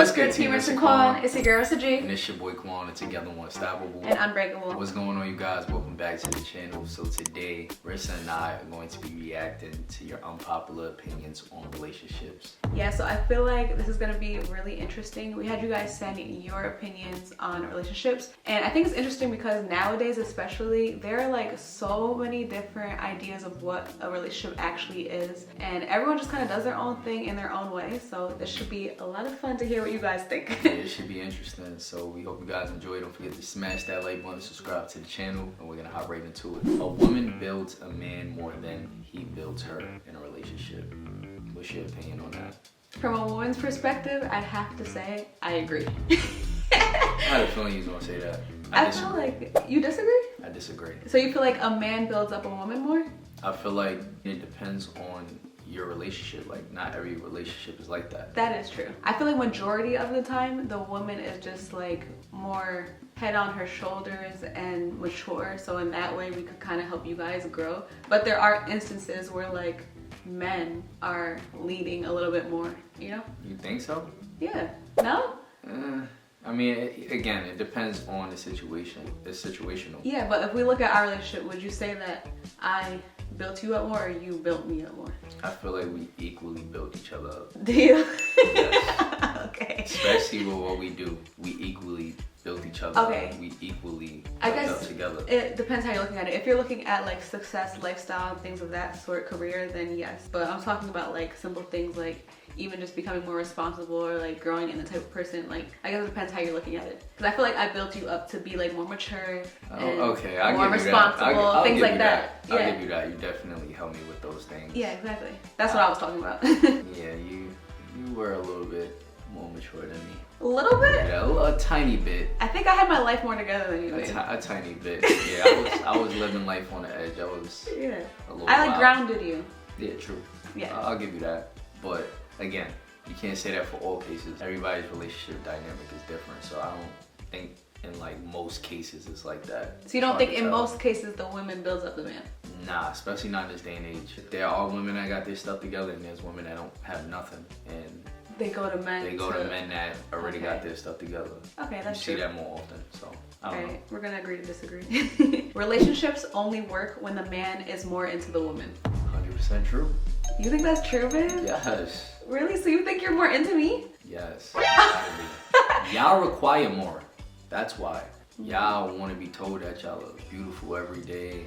What's good, teamers and Quan? It's your girl, it's G. And it's your boy Quan, and together we're unstoppable. And unbreakable. What's going on, you guys? Welcome back to the channel. So today, Rissa and I are going to be reacting to your unpopular opinions on relationships. Yeah, so I feel like this is going to be really interesting. We had you guys send your opinions on relationships. And I think it's interesting because nowadays especially, there are like so many different ideas of what a relationship actually is. And everyone just kind of does their own thing in their own way. So this should be a lot of fun to hear what you guys think. Yeah, it should be interesting. So we hope you guys enjoy. Don't forget to smash that like button, subscribe to the channel, and we're gonna hop right into it. A woman builds a man more than he builds her in a relationship. What's your opinion on that? From a woman's perspective, I'd have to say I agree. I had a feeling you was gonna say that. I feel like you disagree? I disagree. So you feel like a man builds up a woman more? I feel like it depends on your relationship. Like, not every relationship is like that. That is true. I feel like majority of the time the woman is just like more head on her shoulders and mature, so in that way we could kind of help you guys grow. But there are instances where like men are leading a little bit more, you know? You think so? Yeah. No? I mean, again, it depends on the situation. It's situational. Yeah, but if we look at our relationship, would you say that I built you up more or you built me up more? I feel like we equally build each other up. Do you? Yes. Okay. Especially with what we do. We equally build each other okay. up. We equally I build guess up together. It depends how you're looking at it. If you're looking at like success, lifestyle, things of that sort, career, then yes. But I'm talking about like simple things like even just becoming more responsible or like growing in the type of person. Like, I guess it depends how you're looking at it. Because I feel like I built you up to be like more mature and okay. I'll more give you responsible, I'll things give like you that. I'll Yeah. give you that. You definitely helped me with those things. Yeah, exactly. That's what I was talking about. Yeah, you were a little bit more mature than me. A little bit? Yeah, a tiny bit. I think I had my life more together than you did. A tiny bit. Yeah, I was living life on the edge. I was yeah. a little I like wild. grounded you. Yeah, true. Yeah. I'll give you that. But again, you can't say that for all cases. Everybody's relationship dynamic is different. So I don't think in like most cases it's like that. So you don't think in most cases the woman builds up the man? Nah, especially not in this day and age. There are women that got their stuff together and there's women that don't have nothing. And they go to men. They go to men that already got their stuff together. Okay, that's true. true. You see that more often, so I don't know. We're gonna agree to disagree. Relationships only work when the man is more into the woman. 100% true. You think that's true, babe? Yes. Really? So you think you're more into me? Yes. Y'all require more. That's why. Y'all want to be told that y'all look beautiful every day.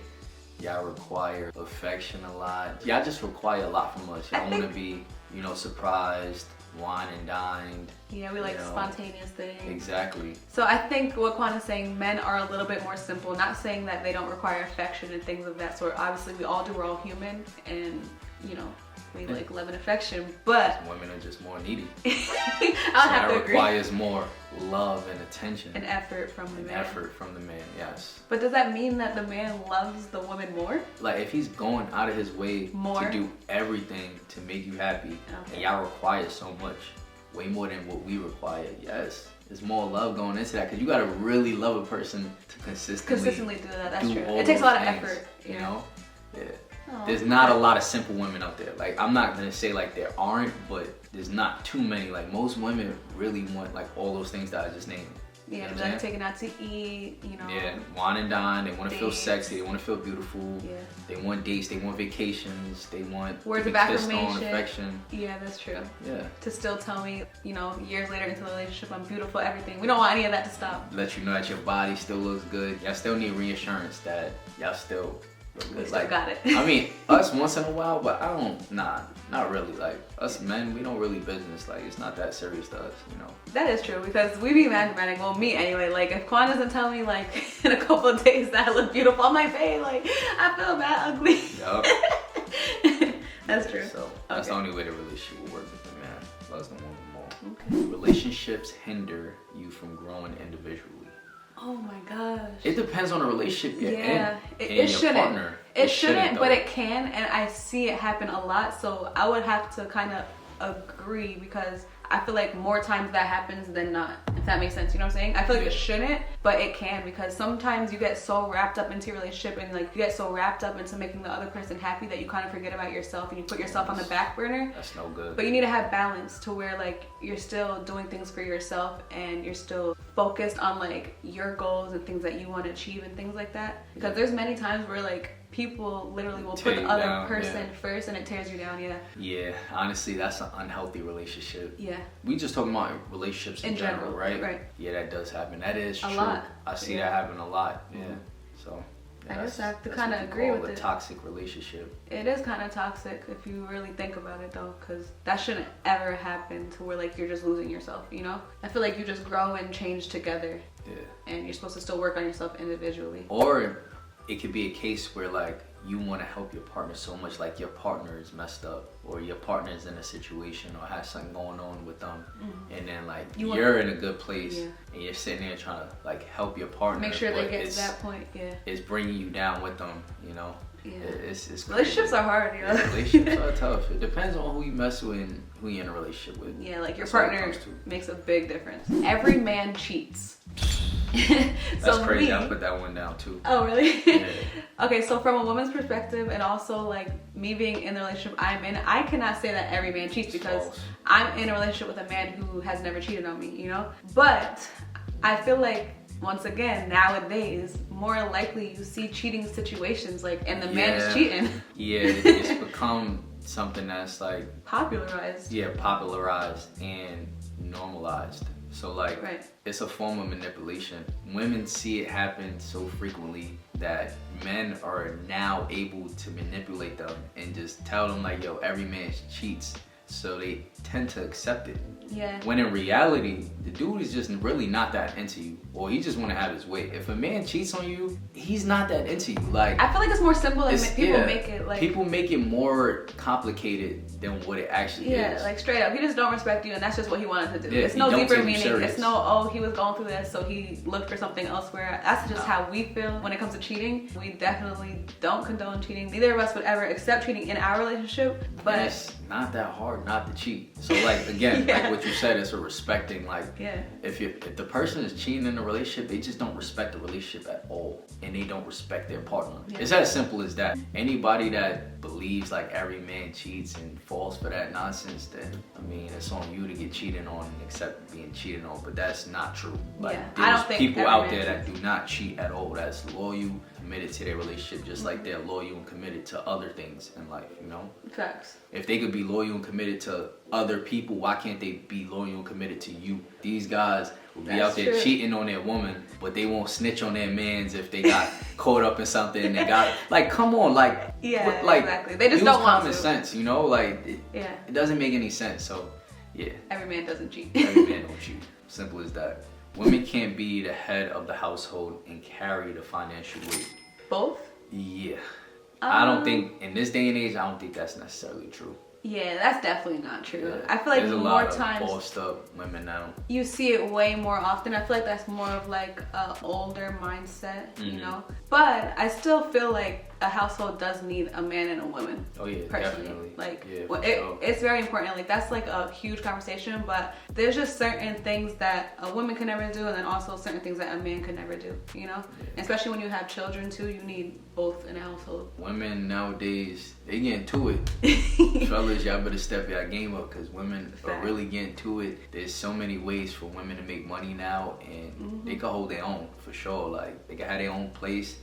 Y'all require affection a lot. Y'all just require a lot from us. Y'all want to be, you know, surprised, wine and dined. Yeah, we like spontaneous things. Exactly. So I think what Quan is saying, men are a little bit more simple. Not saying that they don't require affection and things of that sort. Obviously, we all do. We're all human, and you know, we like love and affection. But women are just more needy. I'll have to agree. Requires more love and attention. And effort from the man. Effort from the man, yes. But does that mean that the man loves the woman more? Like if he's going out of his way to do everything to make you happy, and y'all require so much, way more than what we require, yes. There's more love going into that because you gotta really love a person to consistently do that. That's true. It takes a lot of effort. You know? Yeah. There's not a lot of simple women out there. Like, I'm not gonna say like there aren't, but there's not too many. Like, most women really want like all those things that I just named. Yeah, you know like taking out to eat, you know. Yeah, wine and dine. They want to feel sexy. They want to feel beautiful. Yeah. They want dates. They want vacations. They want words of affirmation. Affection. Yeah, that's true. Yeah. To still tell me, you know, years later into the relationship, I'm beautiful, everything. We don't want any of that to stop. Let you know that your body still looks good. Y'all still need reassurance that y'all still look good. We still got it. I mean, us once in a while, but I don't, not really. Like, us men, we don't really business. Like, it's not that serious to us, you know? That is true, because we be mad dramatic. Well, me anyway. Like, if Quan doesn't tell me, like, in a couple of days that I look beautiful, I'm like, hey, like, I feel that ugly. Yup. That's true. So, that's the only way the relationship will work with the man. Loves the woman more. Okay. Relationships hinder you from growing individually. Oh my gosh. It depends on the relationship you're in. It shouldn't. Partner. It shouldn't, but it can, and I see it happen a lot. So I would have to kind of agree because I feel like more times that happens than not. if that makes sense. You know what I'm saying? I feel like it shouldn't, but it can, because sometimes you get so wrapped up into your relationship and like you get so wrapped up into making the other person happy that you kind of forget about yourself and you put yourself on the back burner. That's no good. But you need to have balance to where like you're still doing things for yourself and you're still focused on like your goals and things that you want to achieve and things like that. Because there's many times where like people literally will put the other person first and it tears you down. Yeah, honestly, that's an unhealthy relationship. Yeah. We just talking about relationships in general, right? Right. Yeah, that does happen. That is true. A lot. I see that happen a lot. Yeah. So I guess I have to kind of agree with it. A toxic relationship. It is kind of toxic if you really think about it though, because that shouldn't ever happen to where like you're just losing yourself, you know? I feel like you just grow and change together. Yeah. And you're supposed to still work on yourself individually. Or it could be a case where like you want to help your partner so much, like your partner is messed up or your partner is in a situation or has something going on with them, and then like you're in a good place and you're sitting there trying to like help your partner, make sure they get to that point. It's bringing you down with them, you know. It's relationships are hard, you know. Relationships are tough. It depends on who you mess with and who you're in a relationship with. Yeah, like your partner makes a big difference. Every man cheats. That's crazy. I put that one down too. Oh really? Yeah. Okay, so from a woman's perspective and also like me being in the relationship I'm in, I cannot say that every man cheats because I'm in a relationship with a man who has never cheated on me, you know? But I feel like once again, nowadays, more likely you see cheating situations like, and the man is cheating. Yeah, it's become something that's like popularized. Yeah, popularized and normalized. So like, it's a form of manipulation. Women see it happen so frequently that men are now able to manipulate them and just tell them like, yo, every man cheats. So they tend to accept it. Yeah. When in reality, the dude is just really not that into you, or he just want to have his way. If a man cheats on you, he's not that into you. Like, I feel like it's more simple than people make it. Like, people make it more complicated than what it actually is. Yeah, like straight up, he just don't respect you, and that's just what he wanted to do. It's no deeper meaning. It's no, oh, he was going through this, so he looked for something elsewhere. That's just how we feel when it comes to cheating. We definitely don't condone cheating. Neither of us would ever accept cheating in our relationship, but it's not that hard not to cheat. So like, again, like what you said, it's a respecting. Like, if the person is cheating in a relationship, they just don't respect the relationship at all, and they don't respect their partner. It's as simple as that. Anybody that believes like every man cheats and falls for that nonsense, then I mean, it's on you to get cheated on and accept being cheated on. But that's not true. Like, there's people out there that do not cheat at all. That's loyal, committed to their relationship, just like they're loyal and committed to other things in life, you know? Facts. If they could be loyal and committed to other people, why can't they be loyal and committed to you? These guys will be out there cheating on their woman, but they won't snitch on their mans if they got caught up in something and they got, like, come on, like, exactly. They just don't want to. Common sense, you know? Like, it doesn't make any sense. So, every man doesn't cheat. Every man don't cheat. Simple as that. Women can't be the head of the household and carry the financial weight. Both? Yeah. I don't think, in this day and age, I don't think that's necessarily true. Yeah, that's definitely not true. Yeah. I feel like there's a more lot times of bossed up women now. You see it way more often. I feel like that's more of like an older mindset, you know? But I still feel like a household does need a man and a woman. Oh yeah, personally. definitely. Like, sure. It's very important. Like, that's like a huge conversation, but there's just certain things that a woman can never do, and then also certain things that a man could never do, you know? Especially when you have children too, you need both in a household. Women nowadays, they get into it. Fellas, y'all better step your game up, because women are really getting to it. There's so many ways for women to make money now, and they can hold their own for sure. Like, they can have their own place.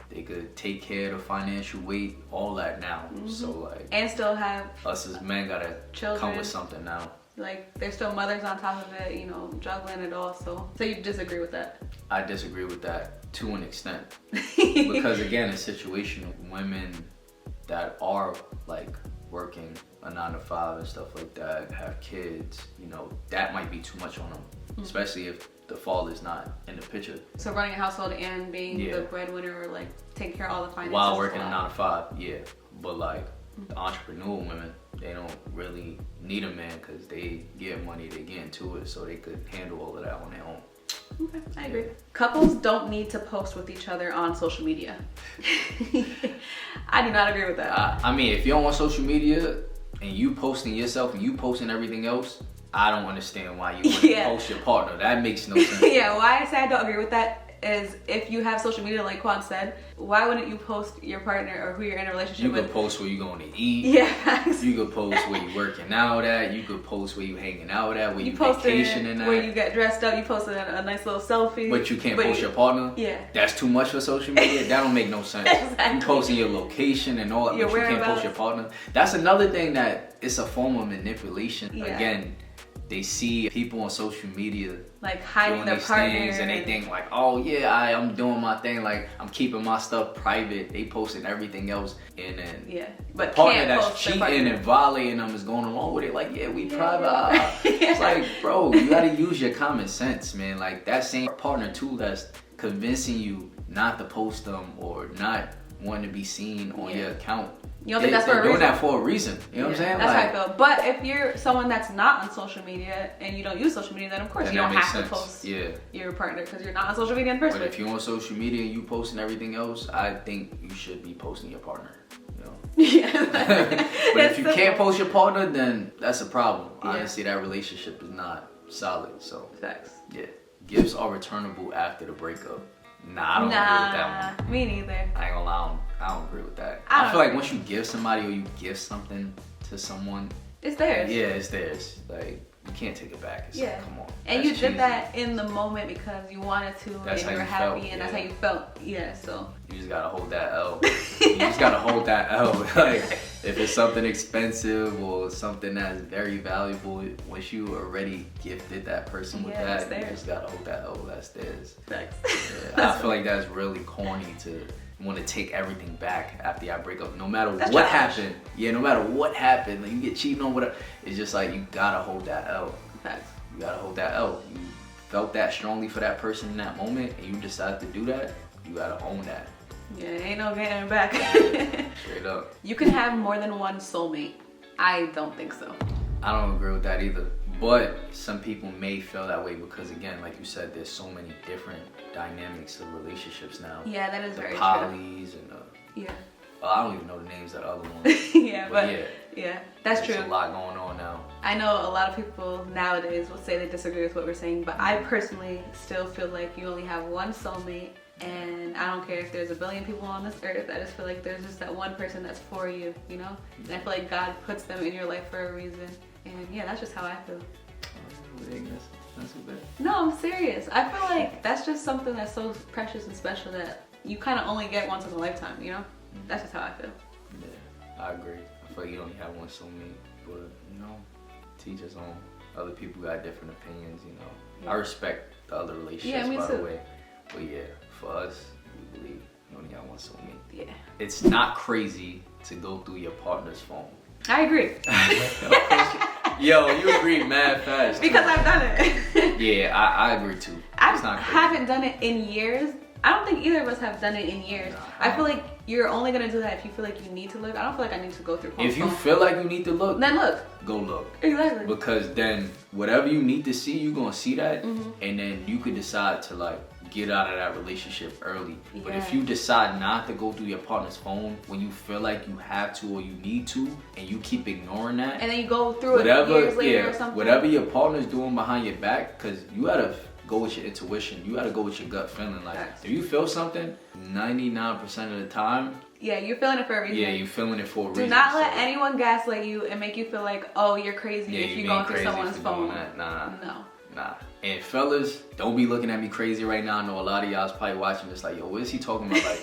They could take care of the financial weight, all that now. So like, and still have us as men gotta come with something now. Like, there's still mothers on top of it, you know, juggling it all. So you disagree with that? I disagree with that to an extent, because again, it's situational. Women that are like working a 9-to-5 and stuff like that, have kids, you know, that might be too much on them, especially if the father's not in the picture. So running a household and being the breadwinner, or like taking care of all the finances while working a 9-to-5, but like the entrepreneurial women, they don't really need a man because they get money, they get into it, so they could handle all of that on their own. Okay, I agree. Couples don't need to post with each other on social media. I do not agree with that. I mean, if you're on social media and you posting yourself and you posting everything else, I don't understand why you wouldn't post your partner. That makes no sense. Yeah, why I say I don't agree with that is if you have social media like Quan said, why wouldn't you post your partner or who you're in a relationship with? with? You could post where you're going to eat. Yeah. You could post where you're working out at. You could post where you're hanging out at, where you posted vacationing at. Where you get dressed up. You posted a nice little selfie. But you can't post your partner? Yeah. That's too much for social media? That don't make no sense. Exactly. You posting your location and all that, but you can't post your partner? That's another thing that it's a form of manipulation. Yeah. Again, they see people on social media like hiding doing their these partner things and they think like, oh yeah, I'm doing my thing, like I'm keeping my stuff private. They posting everything else, and then but the partner can't that's post cheating and violating them is going along with it. Like, yeah, we private. It's like, bro, you gotta use your common sense, man. Like that same partner too that's convincing you not to post them or not wanting to be seen on your account. You don't think that's for a reason? They're doing that for a reason. You know what I'm saying? That's how I feel. But if you're someone that's not on social media and you don't use social media, then of course you don't have to post your partner because you're not on social media in person. But if you're on social media and you posting everything else, I think you should be posting your partner. You know? Yeah. But if you can't post your partner, then that's a problem. Honestly, that relationship is not solid. So facts. Yeah. Gifts are returnable after the breakup. Nah, I don't agree with that one. Me neither. I ain't gonna lie, I don't agree with that. I feel like once you give somebody or you give something to someone, it's theirs. Yeah, it's theirs. Like, you can't take it back. It's like, come on. And you did that in the moment because you wanted to, that's and you were happy, and that's how you felt. Yeah, so. You just gotta hold that L. You just gotta hold that L. Like, if it's something expensive or something that's very valuable, once you already gifted that person with that, you just gotta hold that L. That's theirs. Thanks. Yeah, I feel like that's really corny to want to take everything back after y'all break up. No matter what happened. Yeah, no matter what happened, like you get cheated on, whatever. It's just like you gotta hold that L. Thanks. You gotta hold that L. You felt that strongly for that person in that moment, and you decided to do that. You gotta own that. Yeah, ain't no getting back. Straight up. You can have more than one soulmate. I don't think so. I don't agree with that either. But some people may feel that way because, again, like you said, there's so many different dynamics of relationships now. Yeah, that is very true. Polys and I don't even know the names of the other ones. Yeah, that's true. There's a lot going on now. I know a lot of people nowadays will say they disagree with what we're saying, but I personally still feel like you only have one soulmate, and I don't care if there's a billion people on this earth. I just feel like there's just that one person that's for you, you know? And I feel like God puts them in your life for a reason. And yeah, that's just how I feel. No, I'm serious. I feel like that's just something that's so precious and special that you kind of only get once in a lifetime, you know? That's just how I feel. Yeah, I agree. I feel like you only have one soulmate, but you know, teach us on. Other people got different opinions, you know. Yeah. I respect the other relationships, by the way. But yeah, for us, we believe you only got one soulmate. Yeah. It's not crazy to go through your partner's phone. I agree. Yo, you agree mad fast. Because I've done it. Yeah, I agree too. I haven't done it in years. I don't think either of us have done it in years. I feel like you're only gonna do that if you feel like you need to look. I don't feel like I need to go through If you feel like you need to look, then look. Go look. Exactly. Because then whatever you need to see, you're gonna see that, and then you could decide to like get out of that relationship early. Yeah. But if you decide not to go through your partner's phone when you feel like you have to or you need to, and you keep ignoring that, and then you go through it years later or something. Whatever your partner's doing behind your back, because you gotta go with your intuition. You gotta go with your gut feeling. Like, if you feel something, 99% of the time, yeah, you're feeling it for a reason. Yeah, you're feeling it for a reason. Do not let anyone gaslight you and make you feel like, oh, you're crazy if you're going through someone's phone. Nah. And fellas, don't be looking at me crazy right now. I know a lot of y'all's probably watching this like, yo, what is he talking about?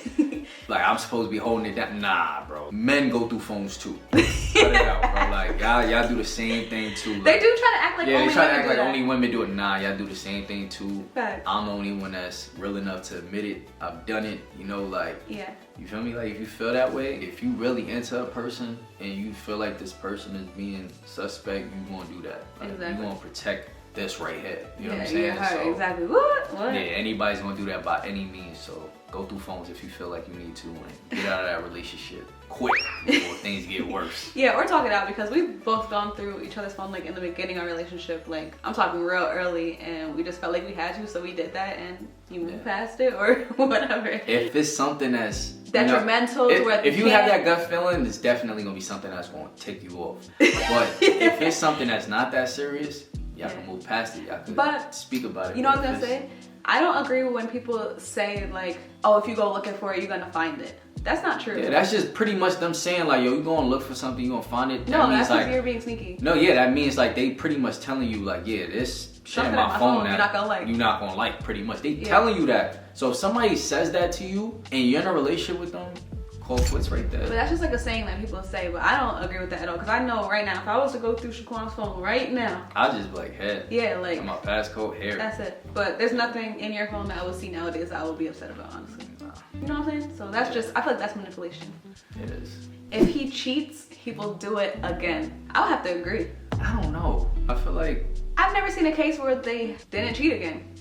Like I'm supposed to be holding it down. Nah, bro. Men go through phones too. Cut it out, bro. Like y'all do the same thing too. Like, they do try to act like only women do it. Yeah, they try to act like only women do it. Nah, y'all do the same thing too. Facts. I'm the only one that's real enough to admit it. I've done it. You know, like, yeah. You feel me? Like, if you feel that way, if you really into a person and you feel like this person is being suspect, you gonna do that. Like, exactly. You gonna protect this right here. You know what I'm saying? So, exactly. What? Yeah, anybody's gonna do that by any means. So go through phones if you feel like you need to and get out of that relationship quick before things get worse. Yeah, or talk it out, because we've both gone through each other's phone like in the beginning of our relationship. Like, I'm talking real early, and we just felt like we had to, so we did that, and you moved past it or whatever. If it's something that's detrimental, if you have that gut feeling, it's definitely gonna be something that's gonna tick you off. But if it's something that's not that serious, Y'all can move past it. Y'all can but speak about it. You know what I was gonna say? I don't agree with when people say like, oh, if you go looking for it, you're gonna find it. That's not true. Yeah, that's just pretty much them saying like, yo, you gonna look for something, you gonna find it. No, that's because you're being sneaky. No, yeah, that means like they pretty much telling you like, yeah, this shit in my phone that you're not gonna like, pretty much. They telling you that. So if somebody says that to you and you're in a relationship with them, call quits right there. But that's just like a saying that people say, but I don't agree with that at all. Because I know right now, if I was to go through Shaquan's phone right now, I'll just be like, hey. Yeah, like. My passcode, here. That's it. But there's nothing in your phone that I would see nowadays that I would be upset about, honestly. You know what I'm saying? So that's just, I feel like that's manipulation. It is. If he cheats, he will do it again. I'll have to agree. I don't know. I feel like... I've never seen a case where they didn't cheat again.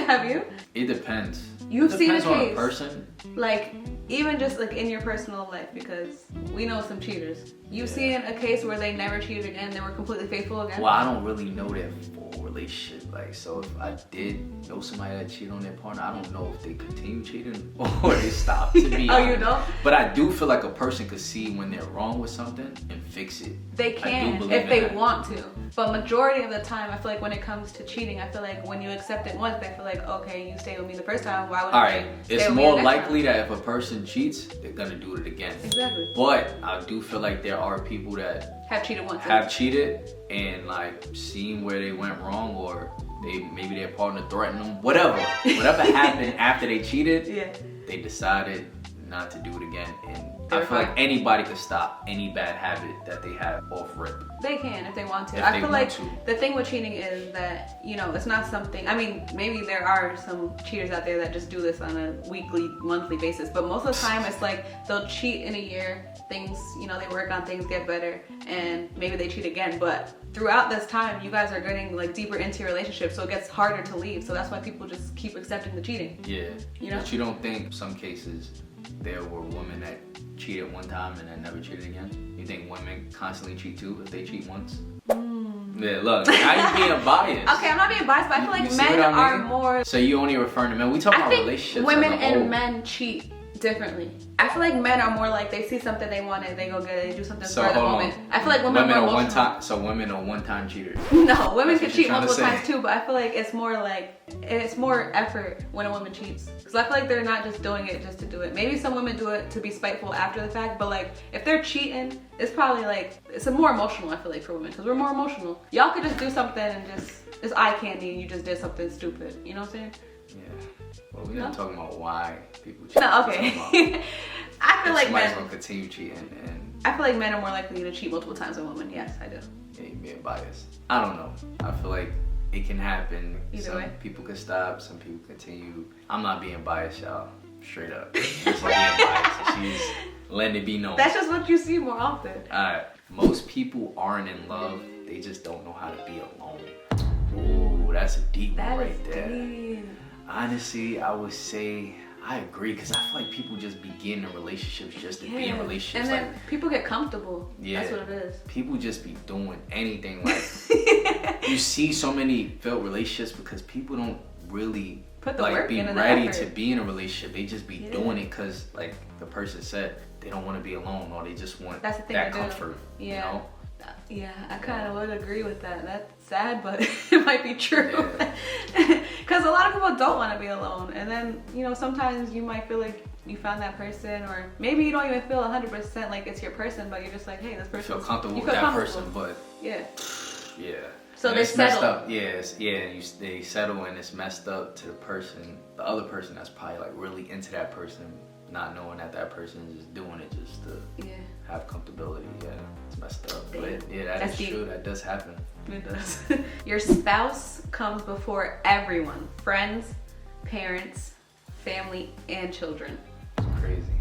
Have you? It depends. You've seen a case. On a person. Like, even just like in your personal life, because we know some cheaters. You've seen a case where they never cheated again, they were completely faithful again? Well, I don't really know their full relationship. Like, so if I did know somebody that cheated on their partner, I don't know if they continue cheating or they stop, to be honest. You don't? But I do feel like a person could see when they're wrong with something and fix it. They can if they want to. But majority of the time, I feel like when it comes to cheating, I feel like when you accept it once, they feel like, okay, you stayed with me the first time, why would it's more likely that if a person cheats, they're gonna do it again. Exactly. But I do feel like there are people that have cheated once. Have cheated and like seen where they went wrong, or maybe their partner threatened them, whatever happened after they cheated, they decided not to do it again. And I feel like anybody could stop any bad habit that they have off rip. They can if they want to. I feel like the thing with cheating is that, you know, it's not something, I mean, maybe there are some cheaters out there that just do this on a weekly, monthly basis, but most of the time it's like they'll cheat in a year, things, you know, they work on things, get better, and maybe they cheat again. But throughout this time, you guys are getting like deeper into your relationship, so it gets harder to leave. So that's why people just keep accepting the cheating. Yeah. You know? But you don't think some cases there were women that cheated one time and then never cheated again? You think women constantly cheat too if they cheat once? Yeah, look, now you're being biased. Okay, I'm not being biased, but I feel like men are more... So you only referring to men. We talk about relationships. Women and men cheat differently. I feel like men are more like they see something they want it, they go get it, they do something for the moment. I feel like women are more emotional. So women are one-time cheaters. No, women can cheat multiple times too, but I feel like it's more effort when a woman cheats. Because I feel like they're not just doing it just to do it. Maybe some women do it to be spiteful after the fact, but like if they're cheating, it's probably like, it's more emotional, I feel like, for women, because we're more emotional. Y'all could just do something and it's eye candy and you just did something stupid. You know what I'm saying? Yeah. Well, we're not talking about why people cheat. No, okay. I feel like men gonna continue cheating, and I feel like men are more likely to cheat multiple times than women. Yes, I do. Yeah, you're being biased. I don't know. I feel like it can happen. Either way. Some people can stop, some people continue. I'm not being biased, y'all. Straight up. Just being biased. She's letting it be known. That's just what you see more often. Alright. Most people aren't in love. They just don't know how to be alone. Ooh, that's a deep one right there. Deep. Honestly, I would say I agree, because I feel like people just begin in relationships just to be in relationships. And then people get comfortable. Yeah. That's what it is. People just be doing anything. Like, you see so many failed relationships because people don't really put the work be in ready to be in a relationship. They just be doing it because, like the person said, they don't want to be alone, or they just want that comfort. You know? Yeah, I kind of would agree with that. That's sad, but it might be true. Because a lot of people don't want to be alone. And then, you know, sometimes you might feel like you found that person, or maybe you don't even feel 100% like it's your person, but you're just like, hey, this person. You feel comfortable with that person, but yeah. So and they settle. Up. They settle, and it's messed up to the other person that's probably like really into that person, not knowing that person is just doing it just to have comfortability. Yeah, it's messed up. Damn. But yeah, that's true. That does happen. It does. Your spouse comes before everyone: friends, parents, family, and children. Crazy.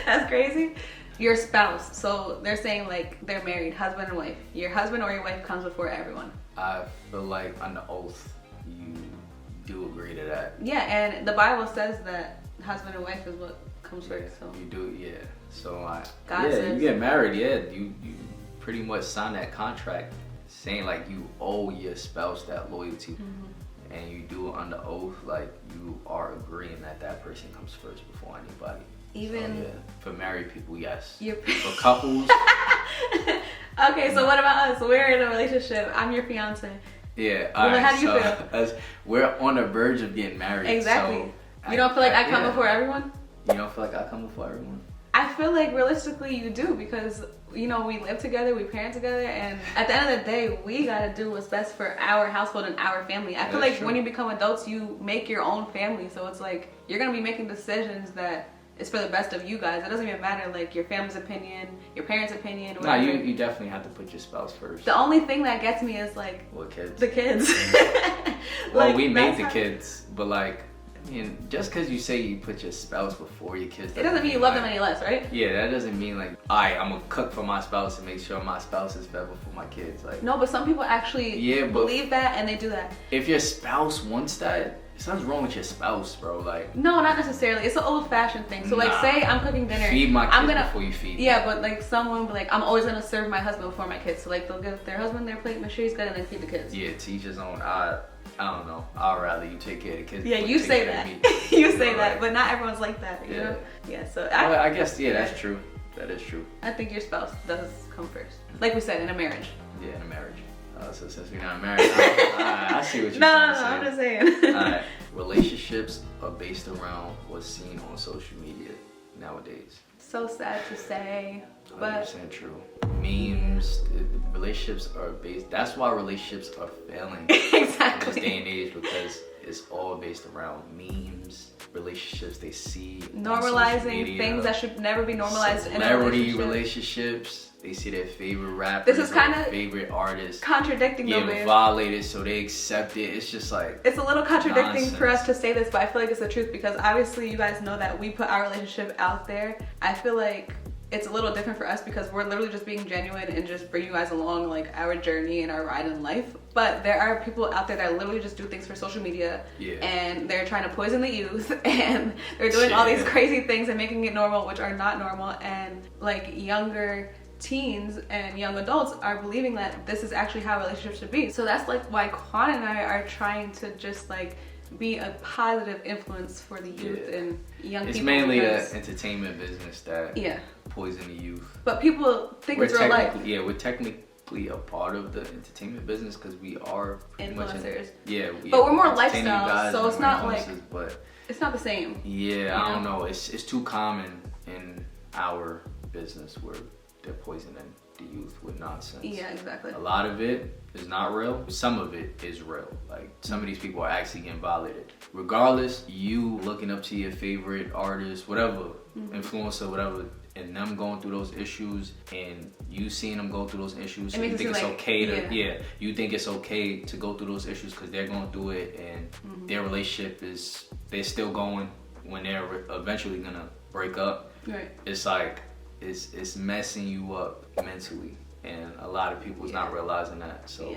That's crazy. Your spouse. So they're saying like they're married, husband and wife. Your husband or your wife comes before everyone. I feel like on the oath you do agree to that. Yeah, and the Bible says that husband and wife is what comes first. So you do, yeah. So God says, you get married, you pretty much sign that contract saying like you owe your spouse that loyalty. And you do it under oath, like you are agreeing that person comes first before anybody. Even for married people, yes. For couples, Okay, so what about us? We're in a relationship. I'm your fiance. Yeah. Well, how do you feel? We're on the verge of getting married. Exactly. So you don't feel like I come before everyone? You don't feel like I come before everyone? I feel like realistically you do, because you know we live together, we parent together, and at the end of the day we gotta do what's best for our household and our family. I feel like when you become adults you make your own family, so it's like you're gonna be making decisions that is for the best of you guys. It doesn't even matter like your family's opinion, your parents' opinion, whatever. No, you definitely have to put your spouse first. The only thing that gets me is like kids. The kids. Well, like, we made the kids, but like, I mean, just because you say you put your spouse before your kids, it doesn't mean you love them any less, right? Yeah, that doesn't mean like, I'm gonna cook for my spouse and make sure my spouse is fed before my kids. Like, no, but some people actually believe that and they do that. If your spouse wants that, something's wrong with your spouse, bro. Like, no, not necessarily. It's an old-fashioned thing. So like, say I'm cooking dinner. Feed my kids before you feed. Yeah, but like someone will be like, I'm always gonna serve my husband before my kids. So like, they'll give their husband their plate, make sure he's good, and then feed the kids. Yeah, teach his own. I don't know. I'd rather you take care of the kids. Yeah, you say that. You say that, but not everyone's like that. You know? Yeah. So I guess that's true. That is true. I think your spouse does come first, like we said, in a marriage. Yeah, in a marriage. So since we're not married, I see what you're trying to say. I'm just saying. Alright, relationships are based around what's seen on social media nowadays. So sad to say, 100% but true. Memes, relationships are based. That's why relationships are failing exactly in this day and age, because it's all based around memes, relationships they see, normalizing things that should never be normalized in a celebrity relationship. relationships. They see their favorite rappers, this is kind of favorite artists contradicting getting violated, so they accept it. It's just like, it's a little contradicting nonsense for us to say this, but I feel like it's the truth, because obviously you guys know that we put our relationship out there. I feel like it's a little different for us because we're literally just being genuine and just bring you guys along like our journey and our ride in life. But there are people out there that literally just do things for social media, and they're trying to poison the youth, and they're doing all these crazy things and making it normal, which are not normal. And like younger teens and young adults are believing that this is actually how relationships should be. So that's like why Quan and I are trying to just like be a positive influence for the youth and young people. It's mainly the entertainment business that poison the youth. But people think it's real life. Yeah, we're technically a part of the entertainment business because we are influencers. But we're more lifestyle, so it's not like, but it's not the same. Yeah, I don't know. It's too common in our business where they're poisoning the youth with nonsense. Yeah, exactly. A lot of it is not real. Some of it is real. Like, some of these people are actually getting violated. Regardless, you looking up to your favorite artist, whatever, influencer, whatever, and them going through those issues, and you seeing them go through those issues, so you think it's okay to, you think it's okay to go through those issues because they're going through it, and their relationship is, they're still going when they're eventually gonna break up. Right. It's like, it's messing you up mentally, and a lot of people's not realizing that. So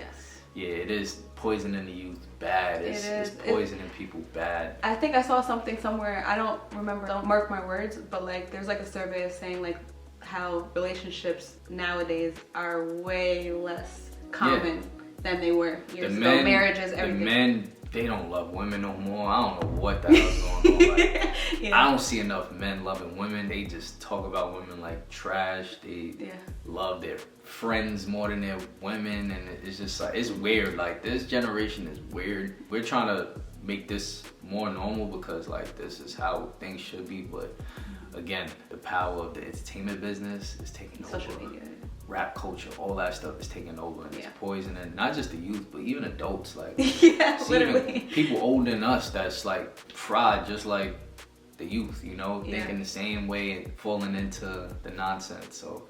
yeah, it is poisoning the youth bad. It's poisoning people bad. I think I saw something somewhere, I don't remember, don't mark my words, but like there's like a survey of saying like how relationships nowadays are way less common than they were years ago. Marriages, everything. The men, they don't love women no more. I don't know what the hell's going on. Like, I don't see enough men loving women. They just talk about women like trash. They love their friends more than their women, and it's just like, it's weird. Like, this generation is weird. We're trying to make this more normal because like this is how things should be, but again, the power of the entertainment business is taking over. Social media. Rap culture, all that stuff is taking over, and it's poisoning not just the youth, but even adults. Like, literally, people older than us that's like fried, just like the youth, you know, thinking the same way and falling into the nonsense. So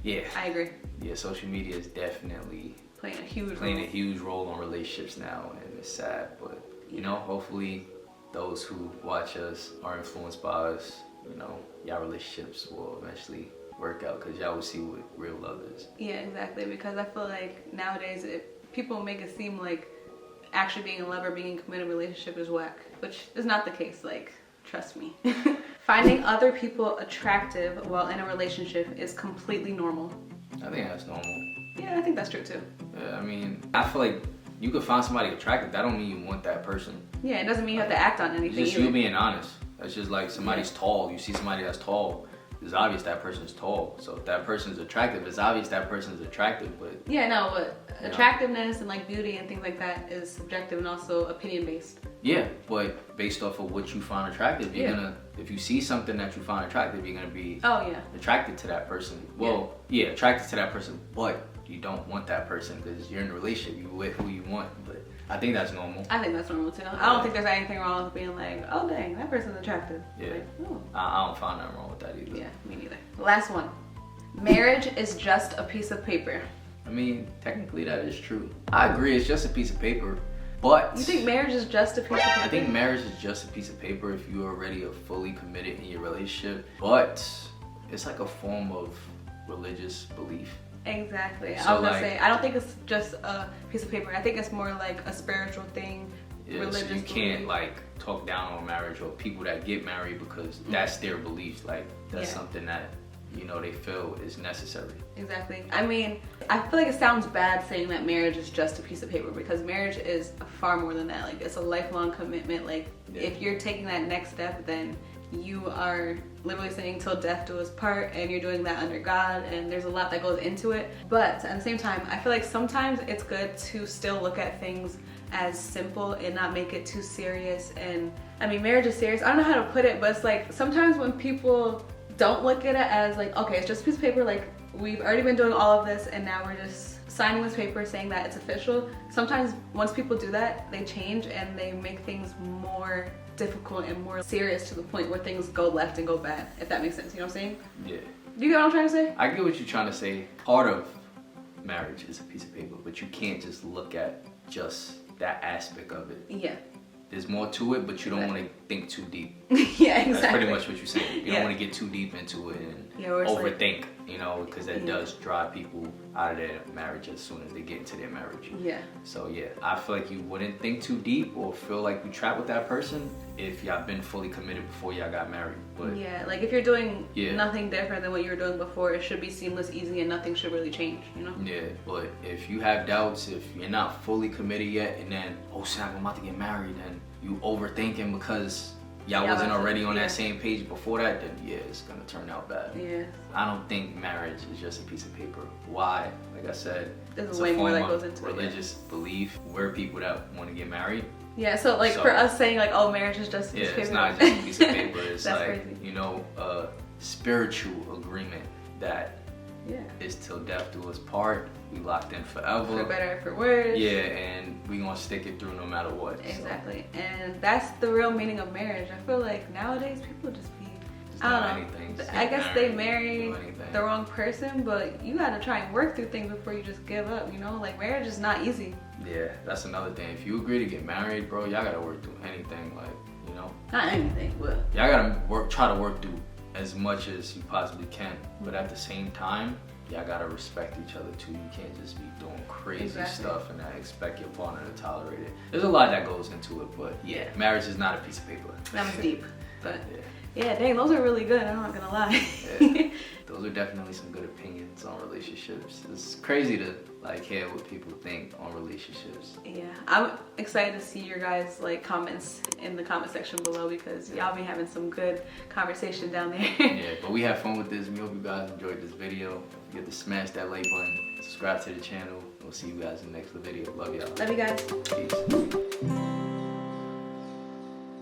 I agree. Yeah, social media is definitely playing a huge role on relationships now, and it's sad, but you know, hopefully those who watch us are influenced by us. You know, y'all relationships will eventually work out because y'all will see what real love is. Yeah, exactly, because I feel like nowadays people make it seem like actually being in love or being in a committed relationship is whack, which is not the case. Like, trust me. Finding other people attractive while in a relationship is completely normal. I think that's normal. Yeah, I think that's true too. Yeah, I mean, I feel like you could find somebody attractive. That don't mean you want that person. Yeah, it doesn't mean you have to act on anything. It's just you being honest. That's just like somebody's tall. You see somebody that's tall. it's obvious that person's tall. So if that person's attractive, it's obvious that person's attractive. But yeah, no, but attractiveness and like beauty and things like that is subjective and also opinion based. Yeah, but based off of what you find attractive, you're gonna, if you see something that you find attractive, you're gonna be attracted to that person. Well, yeah, attracted to that person, but you don't want that person because you're in a relationship. You with who you want, but I think that's normal. I think that's normal too. I don't think there's anything wrong with being like, oh dang, that person's attractive. Yeah, like, oh. I don't find nothing wrong with that either. Yeah, me neither. Last one. Marriage is just a piece of paper. I mean, technically that is true. I agree, it's just a piece of paper. But you think marriage is just a piece of paper? I think marriage is just a piece of paper if you already are fully committed in your relationship. But it's like a form of religious belief. Exactly. So I was gonna say, I don't think it's just a piece of paper. I think it's more like a spiritual thing. Yeah, religious so you can't like talk down on marriage or people that get married because that's their beliefs. Like that's something that, you know, they feel is necessary. Exactly. I mean, I feel like it sounds bad saying that marriage is just a piece of paper because marriage is far more than that. Like it's a lifelong commitment. Like if you're taking that next step, then you are literally saying till death do us part, and you're doing that under God, and there's a lot that goes into it. But at the same time, I feel like sometimes it's good to still look at things as simple and not make it too serious. And I mean, marriage is serious. I don't know how to put it, but it's like sometimes when people don't look at it as like, okay, it's just a piece of paper, like we've already been doing all of this and now we're just signing this paper saying that it's official. Sometimes once people do that, they change and they make things more difficult and more serious to the point where things go left and go bad, if that makes sense. You know what I'm saying? Yeah. You get what I'm trying to say? I get what you're trying to say. Part of marriage is a piece of paper, but you can't just look at just that aspect of it. Yeah. There's more to it, but you don't want to think too deep. Yeah, exactly. That's pretty much what you're saying. You don't want to get too deep into it and overthink, you know, because that does drive people out of their marriage as soon as they get into their marriage. Yeah. So yeah, I feel like you wouldn't think too deep or feel like you trapped with that person if y'all been fully committed before y'all got married. But yeah, like if you're doing nothing different than what you were doing before, it should be seamless, easy, and nothing should really change, you know? Yeah, but if you have doubts, if you're not fully committed yet, and then, oh snap, I'm about to get married, and you overthinking because y'all wasn't already on that same page before that, then yeah, it's gonna turn out bad. Yeah. I don't think marriage is just a piece of paper. Why? Like I said, there's way more that goes into religious belief. We're people that want to get married. Yeah, so like for us saying like, oh, marriage is just a piece of paper. It's not just a piece of paper. It's That's like, crazy. you know, a spiritual agreement that is till death do us part. We locked in forever. For better, for worse. Yeah, and we gonna stick it through no matter what. Exactly. So. And that's the real meaning of marriage. I feel like nowadays people just be, I don't know. I guess they marry the wrong person, but you gotta try and work through things before you just give up, you know? Like marriage is not easy. Yeah, that's another thing. If you agree to get married, bro, y'all gotta work through anything, like, you know? Not anything, but y'all gotta try to work through as much as you possibly can. But at the same time, y'all gotta respect each other too. You can't just be doing crazy stuff and not expect your partner to tolerate it. There's a lot that goes into it, but yeah, marriage is not a piece of paper. That was deep, but yeah, dang, those are really good. I'm not gonna lie. Those are definitely some good opinions on relationships. It's crazy to like hear what people think on relationships. Yeah, I'm excited to see your guys like comments in the comment section below because y'all be having some good conversation down there. Yeah, but we had fun with this. We hope you guys enjoyed this video. Don't forget to smash that like button, subscribe to the channel. We'll see you guys in the next video. Love y'all. Love you guys. Peace.